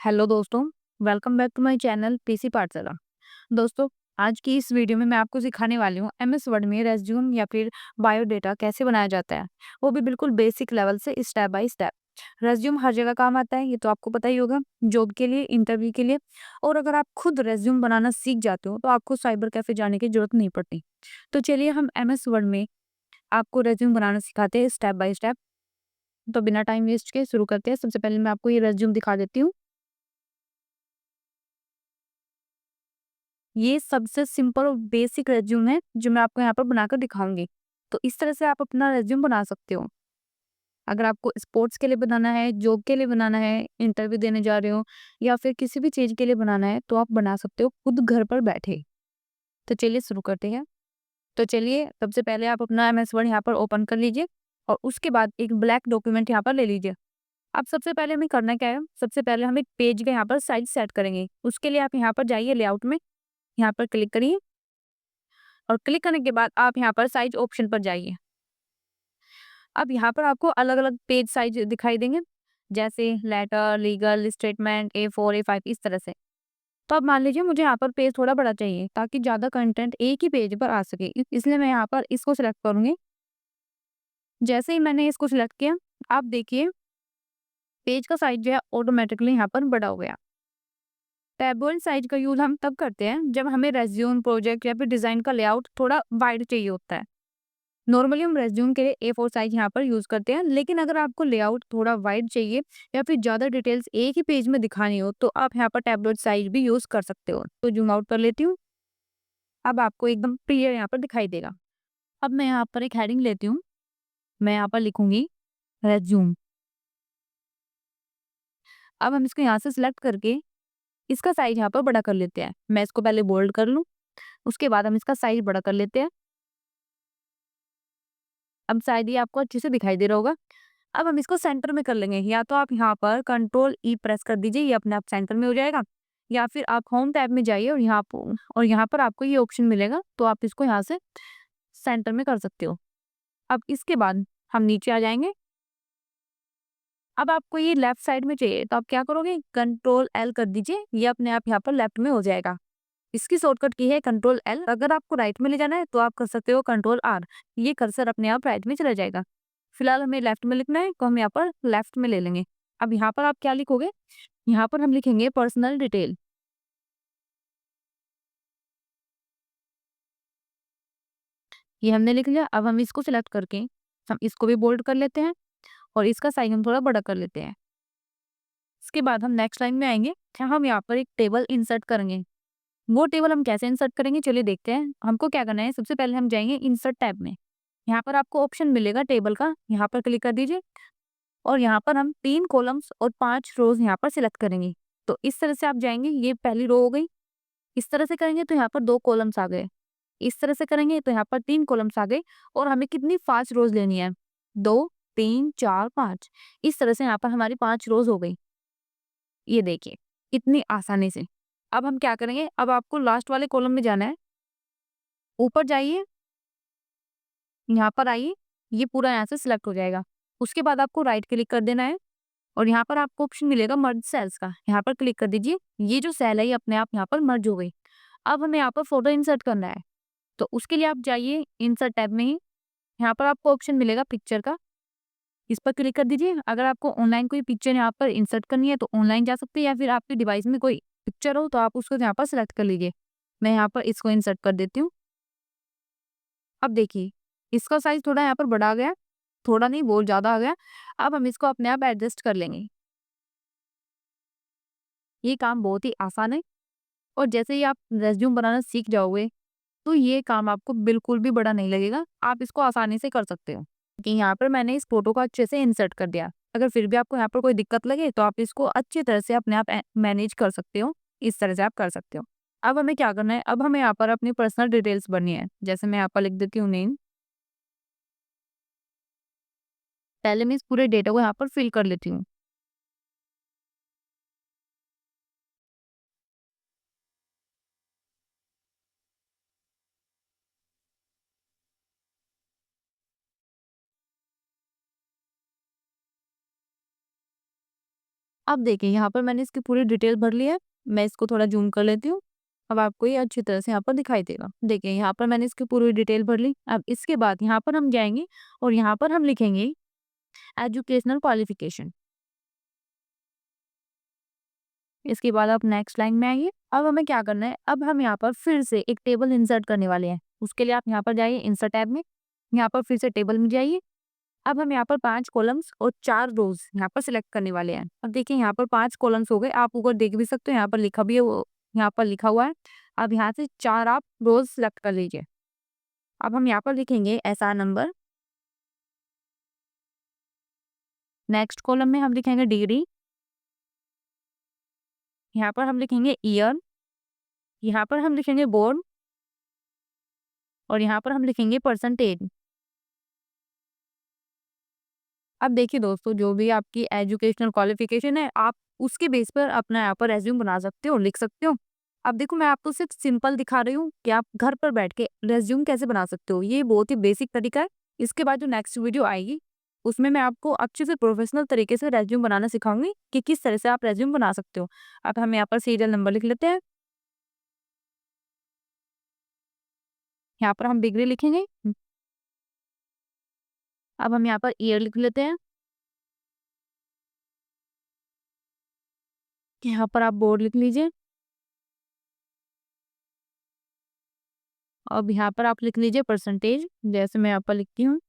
Hello दोस्तों, welcome back to my channel PC Pathshala. दोस्तों, आज की इस वीडियो में मैं आपको सिखाने वाली हूँ एमएस वर्ड में रेज़्यूम या फिर बायोडाटा कैसे बनाया जाता है, वो भी बिल्कुल बेसिक लेवल से स्टेप बाय स्टेप। रेज़्यूम हर जगह काम आता है, ये तो आपको पता ही होगा, जॉब के लिए, इंटरव्यू के लिए। और अगर आप खुद रेज़्यूम बनाना सीख जाते हो, तो आपको साइबर कैफ़े जाने की ज़रूरत नहीं पड़ती। तो चलिए हम एमएस वर्ड में आपको रेज़्यूम बनाना सिखाते हैं स्टेप बाय स्टेप। तो बिना टाइम वेस्ट के शुरू करते हैं। सबसे पहले मैं आपको ये रेज़्यूम दिखा देती हूँ। ये सबसे सिंपल और बेसिक रिज्यूम है जो मैं आपको यहाँ पर बनाकर दिखाऊंगी। तो इस तरह से आप अपना रिज्यूम बना सकते हो। अगर आपको स्पोर्ट्स के लिए बनाना है, जॉब के लिए बनाना है, इंटरव्यू देने जा रहे हो या फिर किसी भी चीज़ के लिए बनाना है तो आप बना सकते हो खुद घर पर बैठे। तो चलिए शुरू करते हैं। तो चलिए सबसे पहले आप अपना एमएस वर्ड यहाँ पर ओपन कर लीजिए और उसके बाद एक ब्लैक डॉक्यूमेंट यहाँ पर ले लीजिए। अब सबसे पहले हमें करना क्या है, सबसे पहले हम एक पेज का यहाँ पर साइज सेट करेंगे। उसके लिए आप यहाँ पर जाइए, लेआउट में यहाँ पर क्लिक करिए और क्लिक करने के बाद आप यहाँ पर साइज ऑप्शन पर जाइए। अब यहाँ पर आपको अलग-अलग पेज साइज दिखाई देंगे, जैसे letter, legal, statement, A4, A5 इस तरह से। तो अब मान लीजिए मुझे यहाँ पर पेज थोड़ा बड़ा चाहिए ताकि ज़्यादा कंटेंट एक ही पेज पर आ सके। इसलिए मैं यहाँ पर इसको सिलेक्ट करूँगी। जैसे ही मैंने इसको सिलेक्ट किया, आप देखिए पेज का साइज जो है ऑटोमेटिकली यहाँ पर बड़ा हो गया। टेबल साइज का यूज़ हम तब करते हैं जब हमें रेज़्यूम, प्रोजेक्ट या फिर डिज़ाइन का लेआउट थोड़ा वाइड चाहिए होता है। नॉर्मली हम रेज़्यूम के लिए A4 साइज़ यहाँ पर यूज़ करते हैं, लेकिन अगर आपको लेआउट थोड़ा वाइड चाहिए या फिर ज़्यादा डिटेल्स एक ही पेज में दिखानी हो, तो आप यहाँ पर टैबलेट साइज़ भी यूज़ कर सकते हो। तो ज़ूम आउट कर लेती हूँ, अब आपको एकदम क्लियर यहाँ पर दिखाई देगा। अब मैं यहाँ पर एक हेडिंग लेती हूँ, मैं यहाँ पर लिखूँगी रेज़्यूम। अब हम इसको यहाँ से सिलेक्ट करके इसका साइज़ यहाँ पर बड़ा कर लेते हैं। मैं इसको पहले बोल्ड कर लूँ, उसके बाद हम इसका साइज़ बड़ा कर लेते हैं। अब शायद ये आपको अच्छे से दिखाई दे रहा होगा। अब हम इसको सेंटर में कर लेंगे, या तो आप यहाँ पर कंट्रोल ई प्रेस कर दीजिए, ये अपने आप सेंटर में हो जाएगा, या फिर आप होम टैब में जाइए और यहाँ पर आपको ये ऑप्शन मिलेगा, तो आप इसको यहाँ से सेंटर में कर सकते हो। अब इसके बाद हम नीचे आ जाएंगे। अब आपको ये लेफ्ट साइड में चाहिए तो आप क्या करोगे, कंट्रोल एल कर दीजिए, ये अपने आप यहाँ पर लेफ्ट में हो जाएगा। इसकी शॉर्टकट की है कंट्रोल एल। अगर आपको राइट में ले जाना है तो आप कर सकते हो कंट्रोल आर, ये कर्सर अपने आप राइट में चला जाएगा। फिलहाल हमें लेफ्ट में लिखना है तो हम यहाँ पर लेफ्ट में ले लेंगे। अब यहाँ पर आप क्या लिखोगे, यहाँ पर हम लिखेंगे पर्सनल डिटेल। ये हमने लिख लिया। अब हम इसको सिलेक्ट करके हम इसको भी बोल्ड कर लेते हैं और इसका साइज हम थोड़ा बड़ा कर लेते हैं। इसके बाद हम नेक्स्ट लाइन में आएंगे, हम यहाँ पर एक टेबल इंसर्ट करेंगे। वो टेबल हम कैसे इंसर्ट करेंगे, चलिए देखते हैं। हमको क्या करना है, सबसे पहले हम जाएंगे इंसर्ट टैब में। यहाँ पर आपको ऑप्शन मिलेगा टेबल का, यहाँ पर क्लिक कर दीजिए और यहाँ पर हम 3 कॉलम्स और 5 रोज यहाँ पर सिलेक्ट करेंगे। तो इस तरह से आप जाएंगे, ये पहली रो हो गई। इस तरह से करेंगे तो यहाँ पर 2 कॉलम्स आ गए। इस तरह से करेंगे तो यहाँ पर 3 कॉलम्स आ गए। और हमें कितनी 5 रोज लेनी है, 2, 3, 4, 5। इस तरह से यहाँ पर हमारी 5 रोज हो गई। ये देखिए इतनी आसानी से। अब हम क्या करेंगे, अब आपको लास्ट वाले कॉलम में जाना है, ऊपर जाइए, यहाँ पर आइए, ये पूरा यहाँ से सिलेक्ट हो जाएगा। उसके बाद आपको राइट क्लिक कर देना है और यहाँ पर आपको ऑप्शन मिलेगा मर्ज सेल्स का, यहाँ पर क्लिक कर दीजिए। ये जो सेल है ये अपने आप यहाँ पर मर्ज हो गई। अब हमें यहाँ पर फोटो इंसर्ट करना है, तो उसके लिए आप जाइए इंसर्ट टैब में ही, यहाँ पर आपको ऑप्शन मिलेगा पिक्चर का, इस पर क्लिक कर दीजिए। अगर आपको ऑनलाइन कोई पिक्चर यहाँ पर इंसर्ट करनी है तो ऑनलाइन जा सकते हैं, या फिर आपके डिवाइस में कोई पिक्चर हो तो आप उसको यहाँ पर सिलेक्ट कर लीजिए। मैं यहाँ पर इसको इंसर्ट कर देती हूँ। अब देखिए इसका साइज थोड़ा यहाँ पर बड़ा आ गया, थोड़ा नहीं बहुत ज़्यादा आ गया। अब हम इसको अपने आप एडजस्ट कर लेंगे। ये काम बहुत ही आसान है और जैसे ही आप रेज़्यूम बनाना सीख जाओगे, तो ये काम आपको बिल्कुल भी बड़ा नहीं लगेगा। आप इसको आसानी से कर सकते हो कि यहाँ पर मैंने इस फ़ोटो को अच्छे से इंसर्ट कर दिया। अगर फिर भी आपको यहाँ पर कोई दिक्कत लगे तो आप इसको अच्छी तरह से अपने आप मैनेज कर सकते हो। इस तरह से आप कर सकते हो। अब हमें क्या करना है, अब हमें यहाँ पर अपनी पर्सनल डिटेल्स भरनी है। जैसे मैं यहाँ पर लिख देती हूँ नेम। पहले मैं इस पूरे डेटा को यहाँ पर फिल कर लेती हूँ। अब देखिए यहाँ पर मैंने इसकी पूरी डिटेल भर ली है। मैं इसको थोड़ा ज़ूम कर लेती हूँ। अब आपको ये अच्छी तरह से यहाँ पर दिखाई देगा। देखिए यहाँ पर मैंने इसकी पूरी डिटेल भर ली। अब इसके बाद यहाँ पर हम जाएँगे और यहाँ पर हम लिखेंगे एजुकेशनल क्वालिफ़िकेशन। इसके बाद आप नेक्स्ट लाइन में आइए। अब हमें क्या करना है, अब हम यहाँ पर फिर से एक टेबल इंसर्ट करने वाले हैं। उसके लिए आप यहाँ पर जाइए इंसर्ट टैब में, यहाँ पर फिर से टेबल में जाइए। अब हम यहाँ पर 5 कॉलम्स और 4 रोज़ यहाँ पर सिलेक्ट करने वाले हैं। अब देखिए यहाँ पर 5 कॉलम्स हो गए, आप ऊपर देख भी सकते हो, यहाँ पर लिखा भी है, वो यहाँ पर लिखा हुआ है। अब यहाँ से 4 आप रोज़ सिलेक्ट कर लीजिए। अब हम यहाँ पर लिखेंगे एसआर नंबर। नेक्स्ट कॉलम में हम लिखेंगे डिग्री। यहाँ पर हम लिखेंगे ईयर। यहाँ पर हम लिखेंगे बोर्ड और यहाँ पर हम लिखेंगे परसेंटेज। अब देखिए दोस्तों, जो भी आपकी एजुकेशनल क्वालिफिकेशन है, आप उसके बेस पर अपना यहाँ पर रेज़्यूम बना सकते हो, लिख सकते हो। अब देखो, मैं आपको सिर्फ सिंपल दिखा रही हूँ कि आप घर पर बैठ के रेज़्यूम कैसे बना सकते हो। ये बहुत ही बेसिक तरीका है। इसके बाद जो नेक्स्ट वीडियो आएगी, उसमें मैं आपको अच्छे से प्रोफेशनल तरीके से रेज़्यूम बनाना सिखाऊँगी कि किस तरह से आप रेज़्यूम बना सकते हो। अब हम यहाँ पर सीरियल नंबर लिख लेते हैं। यहाँ पर हम डिग्री लिखेंगे। अब हम यहाँ पर ईयर लिख लेते हैं। यहाँ पर आप बोर्ड लिख लीजिए। अब यहाँ पर आप लिख लीजिए परसेंटेज, जैसे मैं यहाँ पर लिखती हूँ।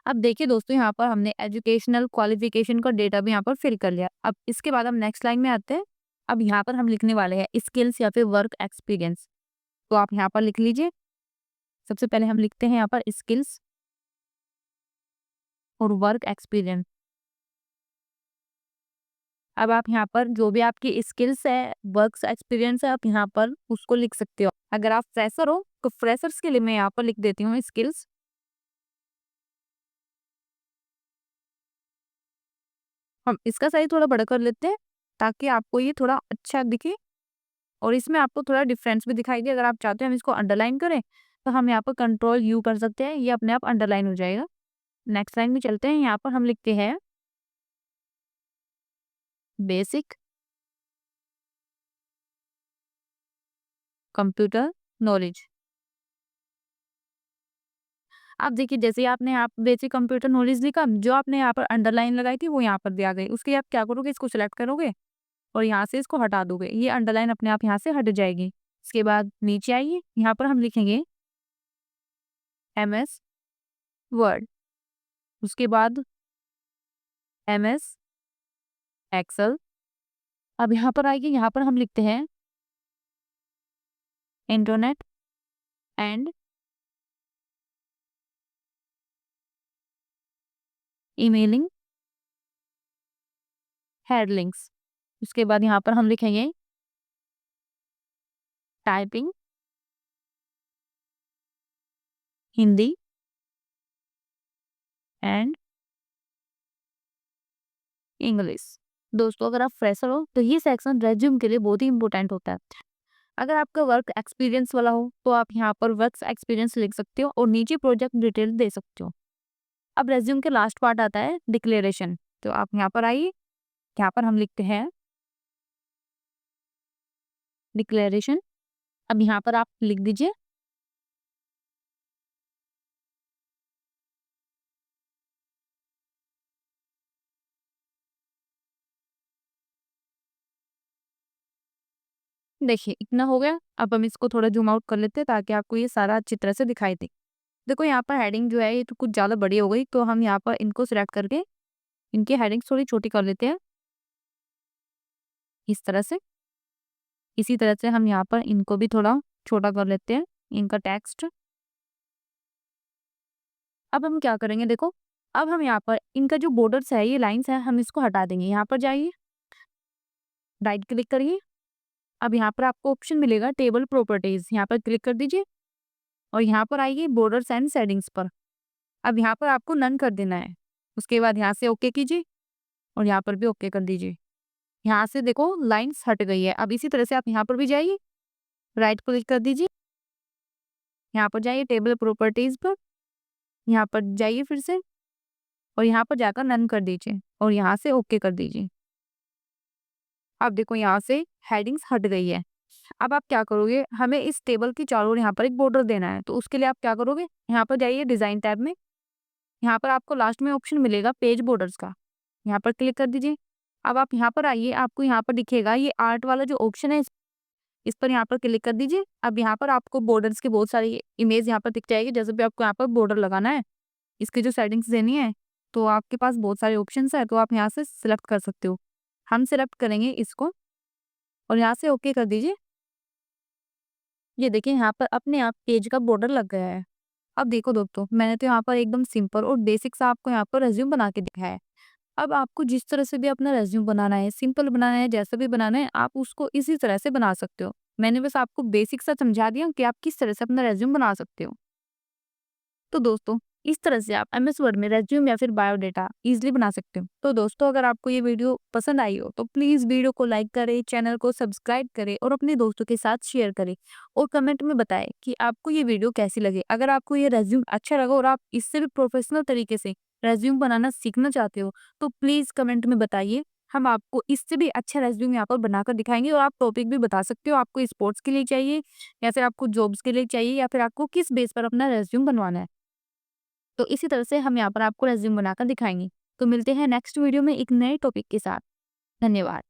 अब देखिए दोस्तों, यहाँ पर हमने एजुकेशनल क्वालिफिकेशन का डेटा भी यहाँ पर फिल कर लिया। अब इसके बाद हम नेक्स्ट लाइन में आते हैं। अब यहाँ पर हम लिखने वाले हैं स्किल्स या फिर वर्क एक्सपीरियंस। तो आप यहाँ पर लिख लीजिए। सबसे पहले हम लिखते हैं यहाँ पर स्किल्स और वर्क एक्सपीरियंस। अब आप यहाँ पर जो भी आपकी स्किल्स है, वर्क एक्सपीरियंस है, आप यहाँ पर उसको लिख सकते हो। अगर आप फ्रेशर हो तो फ्रेशर्स के लिए मैं यहाँ पर लिख देती हूँ स्किल्स। हम इसका साइज थोड़ा बड़ा कर लेते हैं ताकि आपको ये थोड़ा अच्छा दिखे और इसमें आपको थोड़ा डिफरेंस भी दिखाई दे। अगर आप चाहते हैं हम इसको अंडरलाइन करें, तो हम यहाँ पर कंट्रोल यू कर सकते हैं, ये अपने आप अंडरलाइन हो जाएगा। नेक्स्ट लाइन में चलते हैं। यहाँ पर हम लिखते हैं बेसिक कंप्यूटर नॉलेज। अब देखिए, जैसे ही आपने यहाँ पे बेसिक कंप्यूटर नॉलेज लिखा, जो आपने यहाँ पर अंडरलाइन लगाई थी वो यहाँ पर भी आ गई। उसके आप क्या करोगे, इसको सिलेक्ट करोगे और यहाँ से इसको हटा दोगे, ये अंडरलाइन अपने आप यहाँ से हट जाएगी। इसके बाद नीचे आइए, यहाँ पर हम लिखेंगे एमएस वर्ड। उसके बाद एमएस एक्सेल। अब यहाँ पर आइए, यहाँ पर हम लिखते हैं internet and emailing head links. उसके बाद यहाँ पर हम लिखेंगे टाइपिंग हिंदी एंड इंग्लिश। दोस्तों, अगर आप फ्रेशर हो तो ये सेक्शन रेज्यूम के लिए बहुत ही इंपॉर्टेंट होता है। अगर आपका वर्क एक्सपीरियंस वाला हो तो आप यहाँ पर वर्क एक्सपीरियंस लिख सकते हो और नीचे प्रोजेक्ट डिटेल दे सकते हो। अब रेज्यूम के लास्ट पार्ट आता है डिक्लेरेशन। तो आप यहाँ पर आइए, यहाँ पर हम लिखते हैं डिक्लेरेशन। अब यहाँ पर आप लिख दीजिए देखिए इतना हो गया। अब हम इसको थोड़ा जूम आउट कर लेते हैं ताकि आपको ये सारा अच्छी तरह से दिखाई दे। देखो यहाँ पर हेडिंग जो है ये तो कुछ ज़्यादा बड़ी हो गई, तो हम यहाँ पर इनको सिलेक्ट करके इनकी हेडिंग थोड़ी छोटी कर लेते हैं इस तरह से। इसी तरह से हम यहाँ पर इनको भी थोड़ा छोटा कर लेते हैं, इनका टेक्स्ट। अब हम क्या करेंगे, देखो अब हम यहाँ पर इनका जो बॉर्डर्स है, ये लाइंस है, हम इसको हटा देंगे। यहाँ पर जाइए, राइट क्लिक करिए। अब यहाँ पर आपको ऑप्शन मिलेगा टेबल प्रॉपर्टीज, यहाँ पर क्लिक कर दीजिए और यहाँ पर आइए बॉर्डर्स एंड सेटिंग्स पर। अब यहाँ पर आपको नन कर देना है। उसके बाद यहाँ से ओके कीजिए और यहाँ पर भी ओके कर दीजिए। यहाँ से देखो लाइंस हट गई है। अब इसी तरह से आप यहाँ पर भी जाइए, राइट क्लिक कर दीजिए, यहाँ पर जाइए टेबल प्रॉपर्टीज पर, यहाँ पर जाइए फिर से और यहाँ पर जाकर नन कर दीजिए और यहाँ से ओके कर दीजिए। अब देखो यहाँ से हेडिंग्स हट गई है। अब आप क्या करोगे, हमें इस टेबल की चारों ओर यहाँ पर एक बॉर्डर देना है, तो उसके लिए आप क्या करोगे, यहाँ पर जाइए डिज़ाइन टैब में, यहाँ पर आपको लास्ट में ऑप्शन मिलेगा पेज बॉर्डर्स का, यहाँ पर क्लिक कर दीजिए। अब आप यहाँ पर आइए, आपको यहाँ पर दिखेगा ये आर्ट वाला जो ऑप्शन है, इस पर यहाँ पर क्लिक कर दीजिए। अब यहाँ पर आपको बॉर्डर्स की बहुत सारी इमेज यहाँ पर दिख जाएगी, जैसे भी आपको यहाँ पर बॉर्डर लगाना है, इसकी जो सेटिंग्स देनी है, तो आपके पास बहुत सारे ऑप्शंस है, तो आप यहाँ से सिलेक्ट कर सकते हो। हम सिलेक्ट करेंगे इसको और यहाँ से ओके कर दीजिए। ये देखिए यहाँ पर अपने आप पेज का बॉर्डर लग गया है। अब देखो दोस्तों, मैंने तो यहाँ पर एकदम सिंपल और बेसिक सा आपको यहाँ पर रेज्यूम बना के दिखाया है। अब आपको जिस तरह से भी अपना रेज्यूम बनाना है, सिंपल बनाना है, जैसा भी बनाना है, आप उसको इसी तरह से बना सकते हो। मैंने बस आपको बेसिक सा समझा दिया कि आप किस तरह से अपना रेज्यूम बना सकते हो। तो दोस्तों, इस तरह से आप एमएस वर्ड में रेज्यूम या फिर बायोडाटा इजीली बना सकते हो। तो दोस्तों, अगर आपको ये वीडियो पसंद आई हो तो प्लीज़ वीडियो को लाइक करें, चैनल को सब्सक्राइब करें और अपने दोस्तों के साथ शेयर करें और कमेंट में बताएं कि आपको ये वीडियो कैसी लगी। अगर आपको ये रेज्यूम अच्छा लगा और आप इससे भी प्रोफेशनल तरीके से रेज्यूम बनाना सीखना चाहते हो, तो प्लीज़ कमेंट में बताइए। हम आपको इससे भी अच्छा रेज्यूम यहाँ पर बनाकर दिखाएंगे और आप टॉपिक भी बता सकते हो, आपको स्पोर्ट्स के लिए चाहिए या फिर आपको जॉब्स के लिए चाहिए या फिर आपको किस बेस पर अपना रेज्यूम बनवाना है। तो इसी तरह से हम यहाँ पर आपको रेज़्यूम बनाकर दिखाएँगे। तो मिलते हैं नेक्स्ट वीडियो में एक नए टॉपिक के साथ। धन्यवाद।